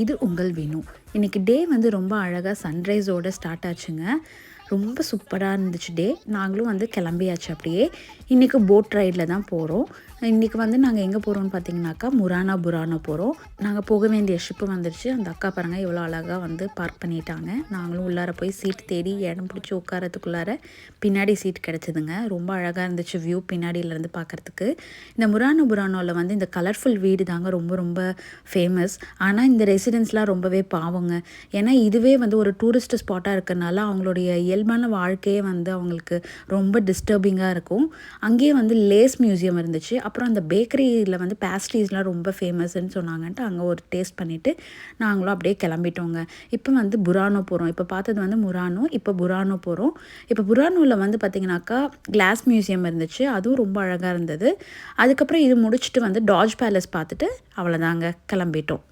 இது உங்கள் வேணு. இன்றைக்கி டே வந்து ரொம்ப அழகாக சன்ரைஸோடு ஸ்டார்ட் ஆச்சுங்க. ரொம்ப சூப்பராக இருந்துச்சு டே. நாங்களும் வந்து கிளம்பியாச்சு அப்படியே. இன்றைக்கி போட் ரைடில் தான் போகிறோம். இன்றைக்கி வந்து நாங்கள் எங்கே போகிறோம்னு பார்த்தீங்கன்னாக்கா முரானா புரானா போகிறோம். நாங்கள் போக வேண்டிய ஷிப்பு வந்துடுச்சு. அந்த அக்கா பாருங்கள் எவ்வளோ அழகாக வந்து பார்க் பண்ணிட்டாங்க. நாங்களும் உள்ளார போய் சீட் தேடி இடம் பிடிச்சி உட்காரத்துக்குள்ளார பின்னாடி சீட் கிடச்சிதுங்க. ரொம்ப அழகாக இருந்துச்சு வியூ பின்னாடியிலேருந்து பார்க்குறதுக்கு. இந்த முரானா புரானாவில் வந்து இந்த கலர்ஃபுல் வீடு தாங்க ரொம்ப ரொம்ப ஃபேமஸ். ஆனால் இந்த ரெசிடென்ஸ்லாம் ரொம்பவே பாவங்க. ஏன்னா இதுவே வந்து ஒரு டூரிஸ்ட் ஸ்பாட்டாக இருக்கிறனால அவங்களுடைய இயல்பான வாழ்க்கையே வந்து அவங்களுக்கு ரொம்ப டிஸ்டர்பிங்காக இருக்கும். அங்கேயே வந்து லேஸ் மியூசியம் இருந்துச்சு. அப்புறம் அந்த பேக்கரியில் வந்து பேஸ்ட்ரீஸ்லாம் ரொம்ப ஃபேமஸ்ன்னு சொன்னாங்கன்ட்டு அங்கே ஒரு டேஸ்ட் பண்ணிவிட்டு நாங்களும் அப்படியே கிளம்பிட்டோங்க. இப்போ வந்து புரானோ போகிறோம். இப்போ பார்த்தது வந்து முரானோ, இப்போ புரானோ போகிறோம். இப்போ புரானோவில் வந்து பார்த்திங்கனாக்கா கிளாஸ் மியூசியம் இருந்துச்சு. அதுவும் ரொம்ப அழகாக இருந்தது. அதுக்கப்புறம் இது முடிச்சுட்டு வந்து டாஜ் பேலஸ் பார்த்துட்டு அவ்வளோதாங்க கிளம்பிட்டோம்.